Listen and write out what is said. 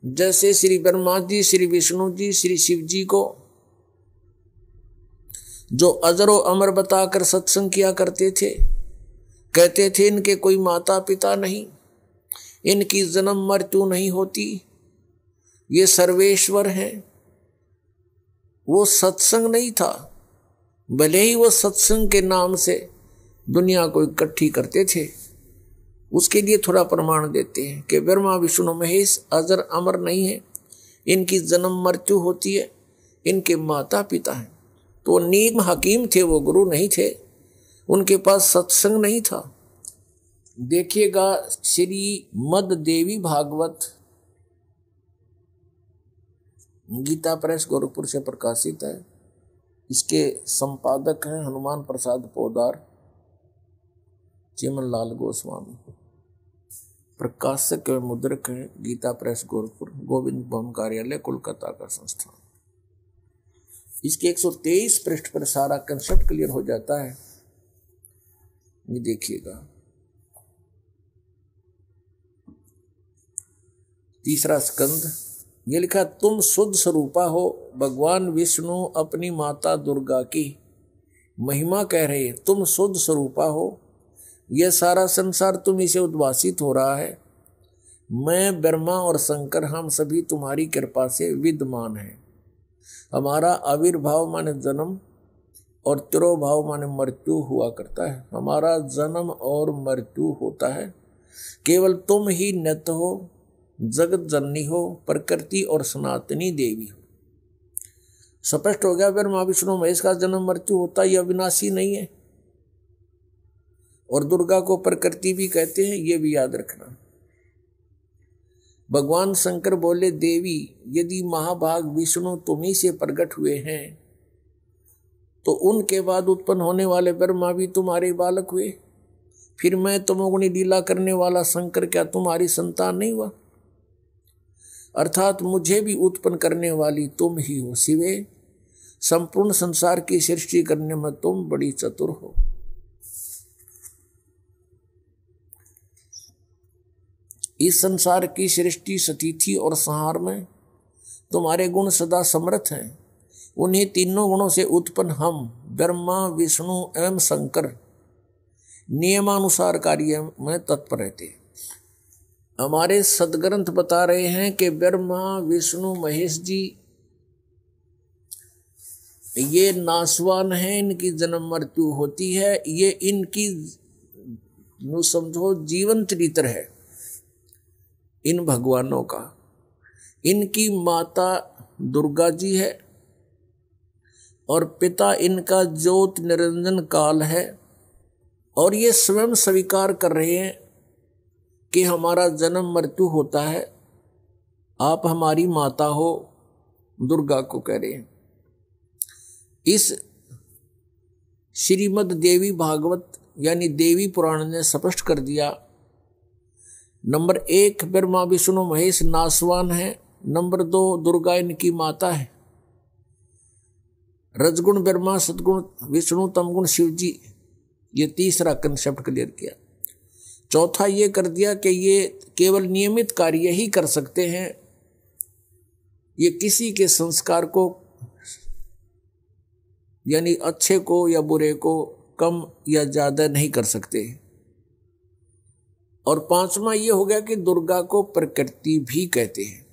जैसे श्री ब्रह्मा जी, श्री विष्णु जी, श्री शिव जी को जो अजरो अमर बताकर सत्संग किया करते थे, कहते थे इनके कोई माता पिता नहीं, इनकी जन्म मृत्यु नहीं होती, ये सर्वेश्वर हैं। वो सत्संग नहीं था, भले ही वो सत्संग के नाम से दुनिया को इकट्ठी करते थे। उसके लिए थोड़ा प्रमाण देते हैं कि ब्रह्मा विष्णु महेश अजर अमर नहीं है, इनकी जन्म मृत्यु होती है, इनके माता पिता हैं। तो नीम हकीम थे, वो गुरु नहीं थे, उनके पास सत्संग नहीं था। देखिएगा श्री मद देवी भागवत गीता प्रेस गोरखपुर से प्रकाशित है। इसके संपादक हैं हनुमान प्रसाद पोदार, चिमन लाल गोस्वामी। प्रकाशक एवं मुद्रक है गीता प्रेस गोरखपुर, गोविंद भवन कार्यालय कोलकाता का संस्थान। इसके 123 पृष्ठ पर सारा कंसेप्ट क्लियर हो जाता है। ये देखिएगा, तीसरा स्कंद, ये लिखा, तुम शुद्ध स्वरूपा हो। भगवान विष्णु अपनी माता दुर्गा की महिमा कह रहे हैं, तुम शुद्ध स्वरूपा हो, यह सारा संसार तुम्ही से उद्भासित हो रहा है। मैं ब्रह्मा और शंकर हम सभी तुम्हारी कृपा से विद्यमान हैं। हमारा आविर्भाव माने जन्म और तिरोभाव माने मृत्यु हुआ करता है। हमारा जन्म और मृत्यु होता है, केवल तुम ही नित्य हो, जगत जननी हो, प्रकृति और सनातनी देवी हो। स्पष्ट हो गया, ब्रह्मा विष्णु महेश का जन्म मृत्यु होता है, यह अविनाशी नहीं है। और दुर्गा को प्रकृति भी कहते हैं, ये भी याद रखना। भगवान शंकर बोले, देवी यदि महाभाग विष्णु तुम्ही से प्रकट हुए हैं तो उनके बाद उत्पन्न होने वाले ब्रह्मा भी तुम्हारे बालक हुए, फिर मैं तमोगुणी लीला करने वाला शंकर क्या तुम्हारी संतान नहीं हुआ? अर्थात मुझे भी उत्पन्न करने वाली तुम ही हो शिवे। संपूर्ण संसार की सृष्टि करने में तुम बड़ी चतुर हो। इस संसार की सृष्टि स्थिति और संहार में तुम्हारे गुण सदा समर्थ हैं। उन्हीं तीनों गुणों से उत्पन्न हम ब्रह्मा विष्णु एवं शंकर नियमानुसार कार्य में तत्पर रहते हैं। हमारे सदग्रंथ बता रहे हैं कि ब्रह्मा विष्णु महेश जी ये नासवान हैं, इनकी जन्म मृत्यु होती है, ये इनकी समझो जीवन चरित्र है इन भगवानों का। इनकी माता दुर्गा जी है और पिता इनका ज्योत निरंजन काल है, और ये स्वयं स्वीकार कर रहे हैं कि हमारा जन्म मृत्यु होता है, आप हमारी माता हो, दुर्गा को कह रहे हैं। इस श्रीमद् देवी भागवत यानी देवी पुराण ने स्पष्ट कर दिया, नंबर 1 ब्रह्मा विष्णु महेश नासवान है, नंबर 2 दुर्गा इनकी माता है, रजगुण ब्रह्मा सतगुण विष्णु तमगुण शिव जी, ये तीसरा कंसेप्ट क्लियर किया। चौथा ये कर दिया कि ये केवल नियमित कार्य ही कर सकते हैं, ये किसी के संस्कार को यानी अच्छे को या बुरे को कम या ज्यादा नहीं कर सकते। और पांचवा ये हो गया कि दुर्गा को प्रकृति भी कहते हैं।